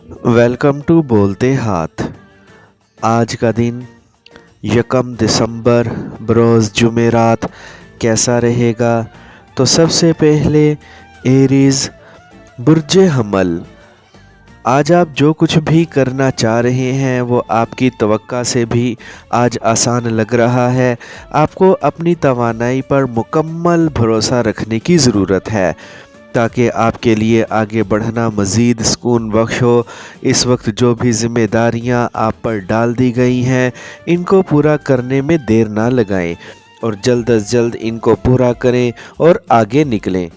Welcome to बोलते हाथ। आज का दिन 1 दिसंबर बरोज़ जुमेरात कैसा रहेगा? तो सबसे पहले एरीज़ बुर्ज हमल, आज आप जो कुछ भी करना चाह रहे हैं वो आपकी तवक्का से भी आज आसान लग रहा है। आपको अपनी तवानाई पर मुकम्मल भरोसा रखने की ज़रूरत है ताकि आपके लिए आगे बढ़ना मज़ीद सुकून बख्श हो। इस वक्त जो भी ज़िम्मेदारियां आप पर डाल दी गई हैं, इनको पूरा करने में देर ना लगाएं और जल्द अज जल्द इनको पूरा करें और आगे निकलें।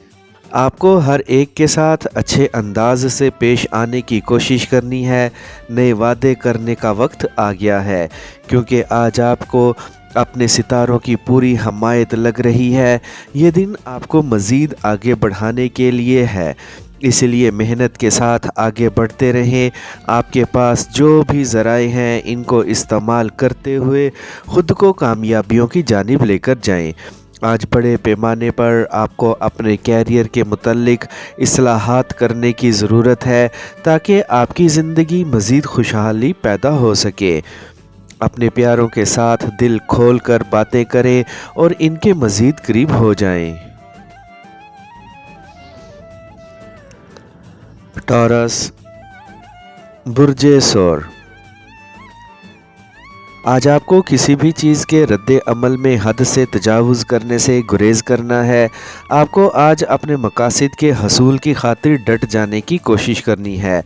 आपको हर एक के साथ अच्छे अंदाज से पेश आने की कोशिश करनी है। नए वादे करने का वक्त आ गया है, क्योंकि आज आपको अपने सितारों की पूरी हमायत लग रही है। ये दिन आपको मज़ीद आगे बढ़ाने के लिए है, इसलिए मेहनत के साथ आगे बढ़ते रहें। आपके पास जो भी ज़राए हैं, इनको इस्तेमाल करते हुए ख़ुद को कामयाबियों की जानिब लेकर जाएं। आज बड़े पैमाने पर आपको अपने कैरियर के मुतल्लिक इस्लाहात करने की ज़रूरत है ताकि आपकी ज़िंदगी मज़ीद खुशहाली पैदा हो सके। अपने प्यारों के साथ दिल खोल कर बातें करें और इनके मज़ीद करीब हो जाएं। टॉरस बुर्ज सौर, आज आपको किसी भी चीज़ के रद्द अमल में हद से तजावुज़ करने से गुरेज़ करना है। आपको आज अपने मकासद के हसूल की खातिर डट जाने की कोशिश करनी है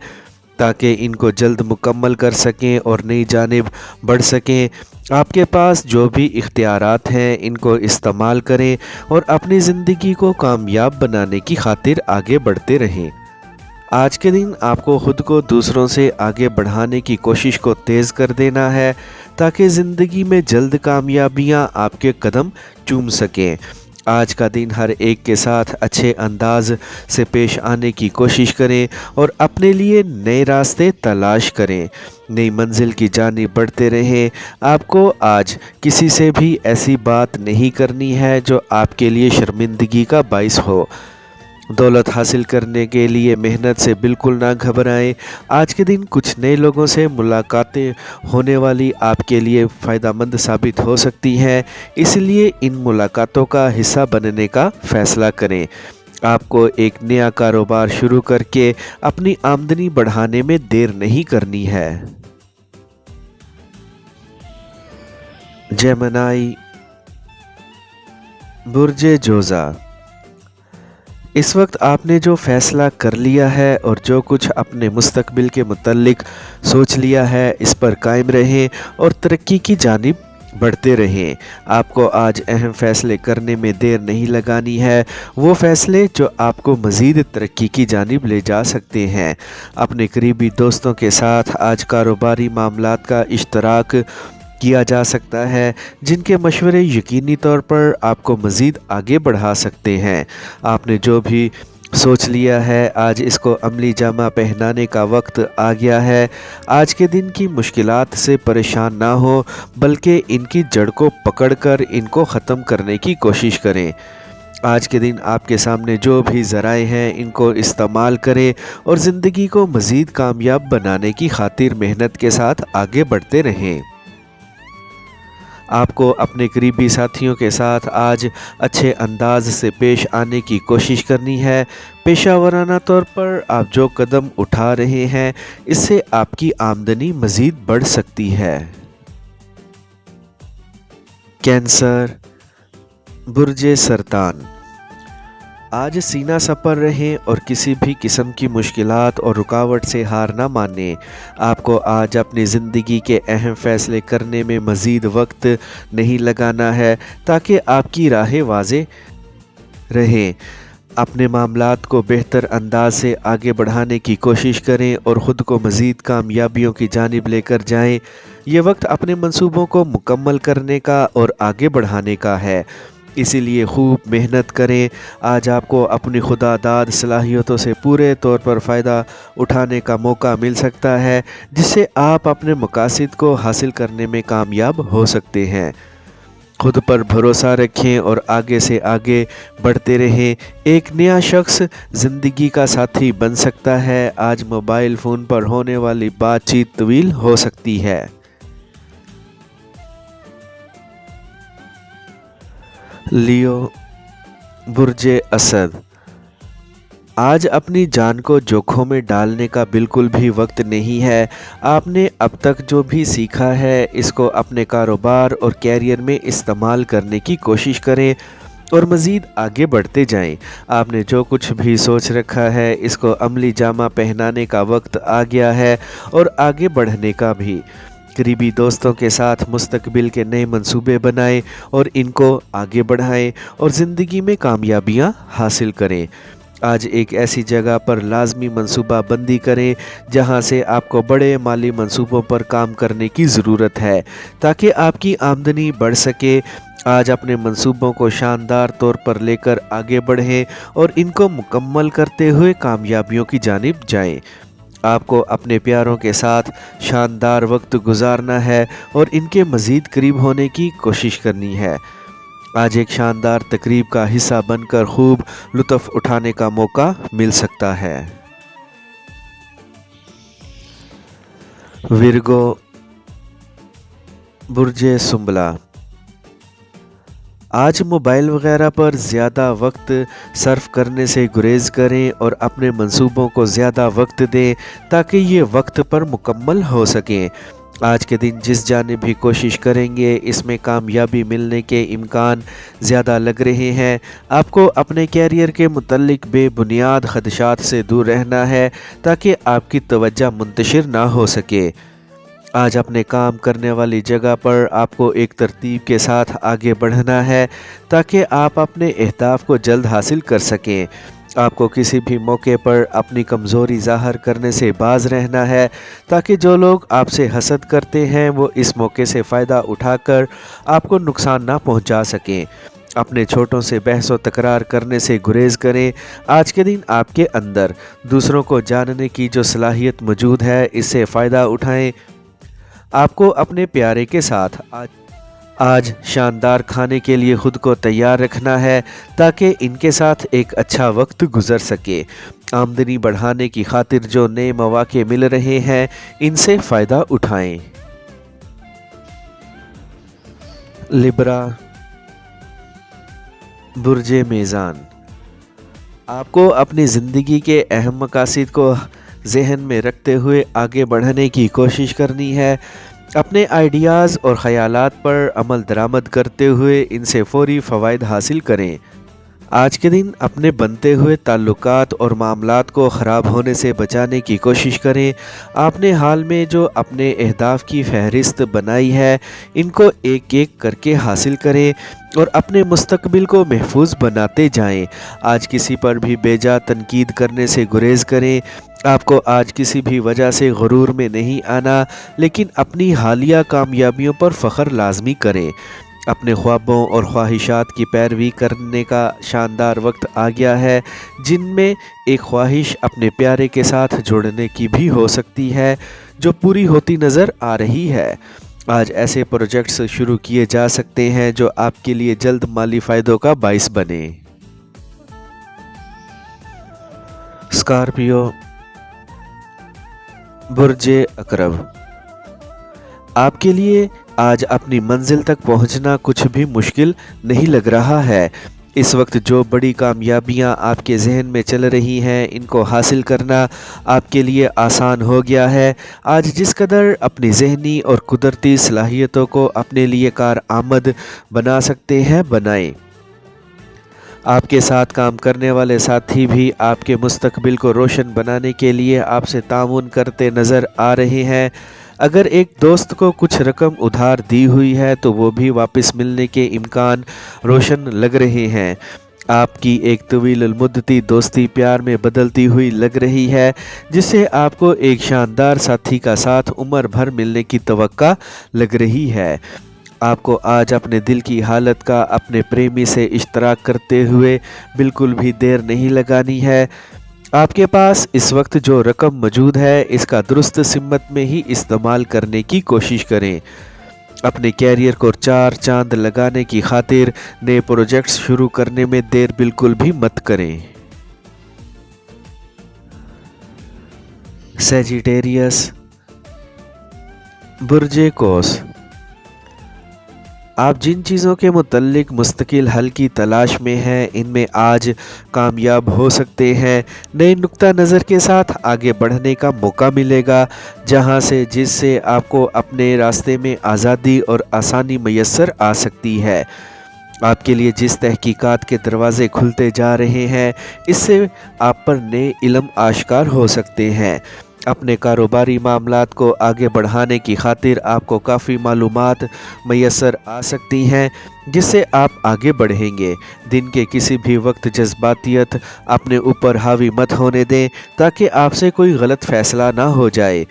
ताकि इनको जल्द मुकम्मल कर सकें और नई जानिब बढ़ सकें। आपके पास जो भी इख्तियारात हैं, इनको इस्तेमाल करें और अपनी ज़िंदगी को कामयाब बनाने की खातिर आगे बढ़ते रहें। आज के दिन आपको ख़ुद को दूसरों से आगे बढ़ाने की कोशिश को तेज़ कर देना है ताकि ज़िंदगी में जल्द कामयाबियां आपके कदम चूम सकें। आज का दिन हर एक के साथ अच्छे अंदाज से पेश आने की कोशिश करें और अपने लिए नए रास्ते तलाश करें। नई मंजिल की जानिब बढ़ते रहें। आपको आज किसी से भी ऐसी बात नहीं करनी है जो आपके लिए शर्मिंदगी का बाइस हो। दौलत हासिल करने के लिए मेहनत से बिल्कुल ना घबराएं। आज के दिन कुछ नए लोगों से मुलाकातें होने वाली आपके लिए फ़ायदेमंद साबित हो सकती हैं, इसलिए इन मुलाकातों का हिस्सा बनने का फ़ैसला करें। आपको एक नया कारोबार शुरू करके अपनी आमदनी बढ़ाने में देर नहीं करनी है। जेमिनी बुर्ज जोज़ा, इस वक्त आपने जो फ़ैसला कर लिया है और जो कुछ अपने मुस्तकबिल के मुतल्लिक सोच लिया है, इस पर कायम रहें और तरक्की की जानिब बढ़ते रहें। आपको आज अहम फ़ैसले करने में देर नहीं लगानी है, वो फ़ैसले जो आपको मज़ीद तरक्की की जानिब ले जा सकते हैं। अपने करीबी दोस्तों के साथ आज कारोबारी मामलात का इश्तराक किया जा सकता है, जिनके मशवरे यकीनी तौर पर आपको मज़ीद आगे बढ़ा सकते हैं। आपने जो भी सोच लिया है, आज इसको अमली जामा पहनाने का वक्त आ गया है। आज के दिन की मुश्किलात से परेशान ना हो, बल्कि इनकी जड़ को पकड़कर इनको ख़त्म करने की कोशिश करें। आज के दिन आपके सामने जो भी ज़राए हैं, इनको इस्तेमाल करें और ज़िंदगी को मज़ीद कामयाब बनाने की खातिर मेहनत के साथ आगे बढ़ते रहें। आपको अपने करीबी साथियों के साथ आज अच्छे अंदाज से पेश आने की कोशिश करनी है। पेशा वराना तौर पर आप जो कदम उठा रहे हैं, इससे आपकी आमदनी मज़ीद बढ़ सकती है। कैंसर बुर्ज सरतान, आज सीना सपर रहें और किसी भी किस्म की मुश्किलात और रुकावट से हार ना मानें। आपको आज अपनी ज़िंदगी के अहम फ़ैसले करने में मज़ीद वक्त नहीं लगाना है ताकि आपकी राहें वाज़ेह रहें। अपने मामलात को बेहतर अंदाज से आगे बढ़ाने की कोशिश करें और ख़ुद को मज़ीद कामयाबियों की जानिब लेकर जाएं। ये वक्त अपने मंसूबों को मुकम्मल करने का और आगे बढ़ाने का है, इसीलिए खूब मेहनत करें। आज आपको अपनी खुदादाद सलाहियतों से पूरे तौर पर फ़ायदा उठाने का मौका मिल सकता है, जिससे आप अपने मकासद को हासिल करने में कामयाब हो सकते हैं। खुद पर भरोसा रखें और आगे से आगे बढ़ते रहें। एक नया शख्स ज़िंदगी का साथी बन सकता है। आज मोबाइल फ़ोन पर होने वाली बातचीत तवील हो सकती है। लियो, बुर्जे असद। आज अपनी जान को जोखों में डालने का बिल्कुल भी वक्त नहीं है। आपने अब तक जो भी सीखा है इसको अपने कारोबार और कैरियर में इस्तेमाल करने की कोशिश करें और मज़ीद आगे बढ़ते जाएं। आपने जो कुछ भी सोच रखा है इसको अमली जामा पहनाने का वक्त आ गया है और आगे बढ़ने का भी। करीबी दोस्तों के साथ मुस्तकबिल के नए मंसूबे बनाएं और इनको आगे बढ़ाएं और ज़िंदगी में कामयाबियां हासिल करें। आज एक ऐसी जगह पर लाजमी मंसूबा बंदी करें जहां से आपको बड़े माली मंसूबों पर काम करने की ज़रूरत है ताकि आपकी आमदनी बढ़ सके। आज अपने मंसूबों को शानदार तौर पर लेकर आगे बढ़ें और इनको मुकम्मल करते हुए कामयाबियों की जानिब जाएं। आपको अपने प्यारों के साथ शानदार वक्त गुजारना है और इनके मज़ीद करीब होने की कोशिश करनी है। आज एक शानदार तकरीब का हिस्सा बनकर खूब लुत्फ़ उठाने का मौका मिल सकता है। विर्गो, बुर्जे सुंबला। आज मोबाइल वगैरह पर ज़्यादा वक्त सर्फ करने से गुरेज करें और अपने मंसूबों को ज़्यादा वक्त दें ताकि ये वक्त पर मुकम्मल हो सकें। आज के दिन जिस जानिब भी कोशिश करेंगे इसमें कामयाबी मिलने के इम्कान ज़्यादा लग रहे हैं। आपको अपने कैरियर के मुतल्लिक बेबुनियाद ख़दशात से दूर रहना है ताकि आपकी तवज्जो मुंतशिर ना हो सके। आज अपने काम करने वाली जगह पर आपको एक तरतीब के साथ आगे बढ़ना है ताकि आप अपने अहदाफ को जल्द हासिल कर सकें। आपको किसी भी मौके पर अपनी कमज़ोरी ज़ाहिर करने से बाज रहना है ताकि जो लोग आपसे हसद करते हैं वो इस मौके से फ़ायदा उठाकर आपको नुकसान ना पहुंचा सकें। अपने छोटों से बहस व तकरार करने से गुरेज करें। आज के दिन आपके अंदर दूसरों को जानने की जो सलाहियत मौजूद है इससे फ़ायदा उठाएं। आपको अपने प्यारे के साथ आज शानदार खाने के लिए ख़ुद को तैयार रखना है ताकि इनके साथ एक अच्छा वक्त गुजर सके। आमदनी बढ़ाने की खातिर जो नए मौके मिल रहे हैं इनसे फ़ायदा उठाएं। लिब्रा, बुर्जे मेज़ान। आपको अपनी ज़िंदगी के अहम मकासद को जहन में रखते हुए आगे बढ़ने की कोशिश करनी है। अपने आइडियाज़ और ख़यालात पर अमल दरामद करते हुए इनसे फ़ौरी फ़वाइद हासिल करें। आज के दिन अपने बनते हुए ताल्लुकात और मामलात को ख़राब होने से बचाने की कोशिश करें। आपने हाल में जो अपने अहदाफ की फ़हरिस्त बनाई है इनको एक एक करके हासिल करें और अपने मुस्तकबिल को महफूज बनाते जाएं। आज किसी पर भी बेजा तनकीद करने से गुरेज करें। आपको आज किसी भी वजह से गुरूर में नहीं आना लेकिन अपनी हालिया कामयाबियों पर फ़ख्र लाजमी करें। अपने ख्वाबों और ख्वाहिशात की पैरवी करने का शानदार वक्त आ गया है जिनमें एक ख्वाहिश अपने प्यारे के साथ जुड़ने की भी हो सकती है जो पूरी होती नज़र आ रही है। आज ऐसे प्रोजेक्ट्स शुरू किए जा सकते हैं जो आपके लिए जल्द माली फ़ायदों का बाइस बने। स्कॉर्पियो, बुर्जे अकरब। आपके लिए आज अपनी मंजिल तक पहुंचना कुछ भी मुश्किल नहीं लग रहा है। इस वक्त जो बड़ी कामयाबियां आपके जहन में चल रही हैं इनको हासिल करना आपके लिए आसान हो गया है। आज जिस कदर अपनी जहनी और कुदरती सलाहियतों को अपने लिए कारआमद बना सकते हैं बनाएं। आपके साथ काम करने वाले साथी भी आपके मुस्तकबिल को रोशन बनाने के लिए आपसे ताउन करते नज़र आ रहे हैं। अगर एक दोस्त को कुछ रकम उधार दी हुई है तो वो भी वापस मिलने के इम्कान रोशन लग रहे हैं। आपकी एक तवील मुद्दती दोस्ती प्यार में बदलती हुई लग रही है जिससे आपको एक शानदार साथी का साथ उम्र भर मिलने की तवक्का लग रही है। आपको आज अपने दिल की हालत का अपने प्रेमी से इश्तराक करते हुए बिल्कुल भी देर नहीं लगानी है। आपके पास इस वक्त जो रकम मौजूद है इसका दुरुस्त सिमत में ही इस्तेमाल करने की कोशिश करें। اپنے کیریئر کو چار چاند لگانے کی خاطر نئے پروجیکٹس شروع کرنے میں دیر بالکل بھی مت کریں۔ سیجیٹیریس، برج قوس، آپ جن چیزوں کے متعلق مستقل حل کی تلاش میں ہیں ان میں آج کامیاب ہو سکتے ہیں۔ نئے نقطہ نظر کے ساتھ آگے بڑھنے کا موقع ملے گا جس سے آپ کو اپنے راستے میں آزادی اور آسانی میسر آ سکتی ہے۔ آپ کے لیے جس تحقیقات کے دروازے کھلتے جا رہے ہیں اس سے آپ پر نئے علم آشکار ہو سکتے ہیں۔ اپنے کاروباری معاملات کو آگے بڑھانے کی خاطر آپ کو کافی معلومات میسر آ سکتی ہیں جس سے آپ آگے بڑھیں گے۔ دن کے کسی بھی وقت جذباتیت اپنے اوپر حاوی مت ہونے دیں تاکہ آپ سے کوئی غلط فیصلہ نہ ہو جائے۔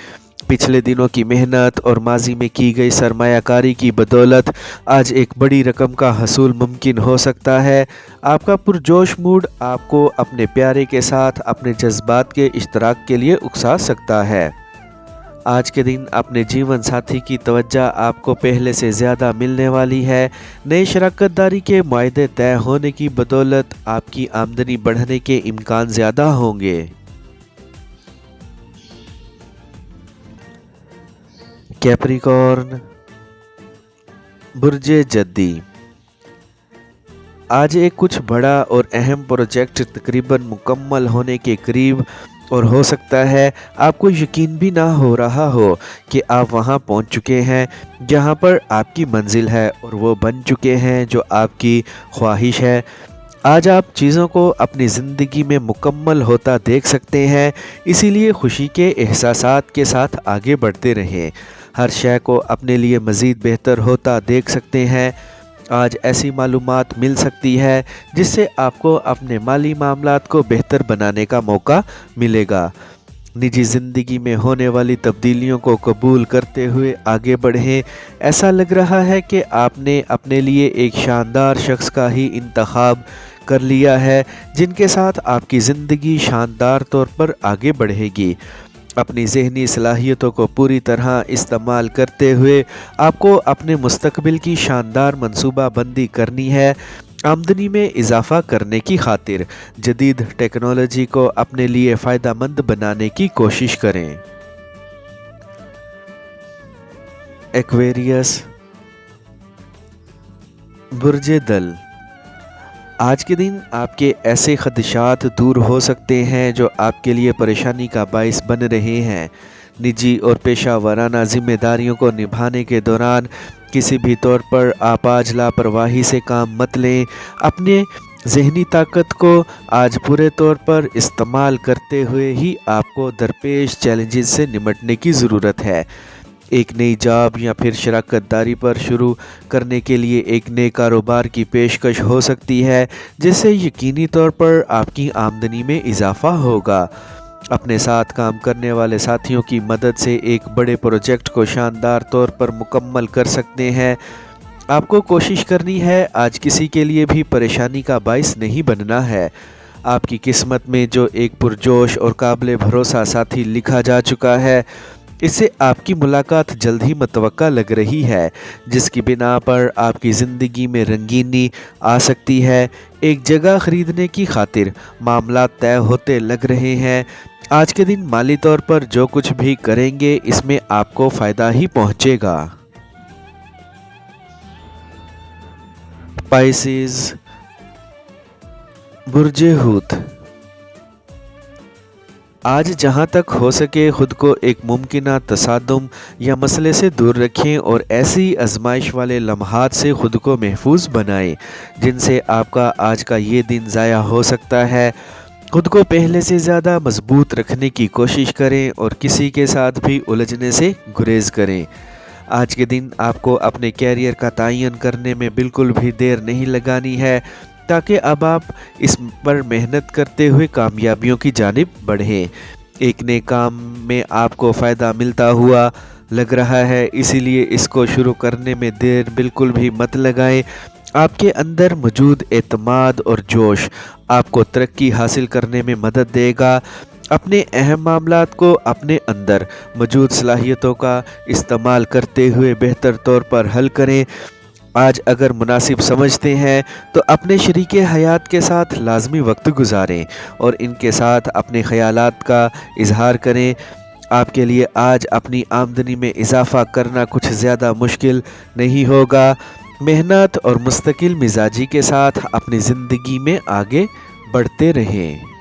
پچھلے دنوں کی محنت اور ماضی میں کی گئی سرمایہ کاری کی بدولت آج ایک بڑی رقم کا حصول ممکن ہو سکتا ہے۔ آپ کا پرجوش موڈ آپ کو اپنے پیارے کے ساتھ اپنے جذبات کے اشتراک کے لیے اکسا سکتا ہے۔ آج کے دن اپنے جیون ساتھی کی توجہ آپ کو پہلے سے زیادہ ملنے والی ہے۔ نئے شراکت داری کے معاہدے طے ہونے کی بدولت آپ کی آمدنی بڑھنے کے امکان زیادہ ہوں گے۔ کیپریکارن، برج جدی، آج ایک کچھ بڑا اور اہم پروجیکٹ تقریباً مکمل ہونے کے قریب اور ہو سکتا ہے آپ کو یقین بھی نہ ہو رہا ہو کہ آپ وہاں پہنچ چکے ہیں جہاں پر آپ کی منزل ہے اور وہ بن چکے ہیں جو آپ کی خواہش ہے۔ آج آپ چیزوں کو اپنی زندگی میں مکمل ہوتا دیکھ سکتے ہیں، اسی لیے خوشی کے احساسات کے ساتھ آگے بڑھتے رہیں۔ ہر شے کو اپنے لیے مزید بہتر ہوتا دیکھ سکتے ہیں۔ آج ایسی معلومات مل سکتی ہے جس سے آپ کو اپنے مالی معاملات کو بہتر بنانے کا موقع ملے گا۔ نجی زندگی میں ہونے والی تبدیلیوں کو قبول کرتے ہوئے آگے بڑھیں۔ ایسا لگ رہا ہے کہ آپ نے اپنے لیے ایک شاندار شخص کا ہی انتخاب کر لیا ہے جن کے ساتھ آپ کی زندگی شاندار طور پر آگے بڑھے گی۔ اپنی ذہنی صلاحیتوں کو پوری طرح استعمال کرتے ہوئے آپ کو اپنے مستقبل کی شاندار منصوبہ بندی کرنی ہے۔ آمدنی میں اضافہ کرنے کی خاطر جدید ٹیکنالوجی کو اپنے لیے فائدہ مند بنانے کی کوشش کریں۔ ایکویریس، برج دل، آج کے دن آپ کے ایسے خدشات دور ہو سکتے ہیں جو آپ کے لیے پریشانی کا باعث بن رہے ہیں۔ نجی اور پیشہ ورانہ ذمہ داریوں کو نبھانے کے دوران کسی بھی طور پر آپ آج لاپرواہی سے کام مت لیں۔ اپنے ذہنی طاقت کو آج پورے طور پر استعمال کرتے ہوئے ہی آپ کو درپیش چیلنجز سے نمٹنے کی ضرورت ہے۔ ایک نئی جاب یا پھر شراکت داری پر شروع کرنے کے لیے ایک نئے کاروبار کی پیشکش ہو سکتی ہے جس سے یقینی طور پر آپ کی آمدنی میں اضافہ ہوگا۔ اپنے ساتھ کام کرنے والے ساتھیوں کی مدد سے ایک بڑے پروجیکٹ کو شاندار طور پر مکمل کر سکتے ہیں۔ آپ کو کوشش کرنی ہے آج کسی کے لیے بھی پریشانی کا باعث نہیں بننا ہے۔ آپ کی قسمت میں جو ایک پرجوش اور قابل بھروسہ ساتھی لکھا جا چکا ہے اس سے آپ کی ملاقات جلد ہی متوقع لگ رہی ہے جس کی بنا پر آپ کی زندگی میں رنگینی آ سکتی ہے۔ ایک جگہ خریدنے کی خاطر معاملات طے ہوتے لگ رہے ہیں۔ آج کے دن مالی طور پر جو کچھ بھی کریں گے اس میں آپ کو فائدہ ہی پہنچے گا۔ پائسیز، برج حوت، آج جہاں تک ہو سکے خود کو ایک ممکنہ تصادم یا مسئلے سے دور رکھیں اور ایسی آزمائش والے لمحات سے خود کو محفوظ بنائیں جن سے آپ کا آج کا یہ دن ضائع ہو سکتا ہے۔ خود کو پہلے سے زیادہ مضبوط رکھنے کی کوشش کریں اور کسی کے ساتھ بھی الجھنے سے گریز کریں۔ آج کے دن آپ کو اپنے کیریئر کا تعین کرنے میں بالکل بھی دیر نہیں لگانی ہے تاکہ اب آپ اس پر محنت کرتے ہوئے کامیابیوں کی جانب بڑھیں۔ ایک نئے کام میں آپ کو فائدہ ملتا ہوا لگ رہا ہے، اسی لیے اس کو شروع کرنے میں دیر بالکل بھی مت لگائیں۔ آپ کے اندر موجود اعتماد اور جوش آپ کو ترقی حاصل کرنے میں مدد دے گا۔ اپنے اہم معاملات کو اپنے اندر موجود صلاحیتوں کا استعمال کرتے ہوئے بہتر طور پر حل کریں۔ آج اگر مناسب سمجھتے ہیں تو اپنے شریک حیات کے ساتھ لازمی وقت گزاریں اور ان کے ساتھ اپنے خیالات کا اظہار کریں۔ آپ کے لیے آج اپنی آمدنی میں اضافہ کرنا کچھ زیادہ مشکل نہیں ہوگا۔ محنت اور مستقل مزاجی کے ساتھ اپنی زندگی میں آگے بڑھتے رہیں۔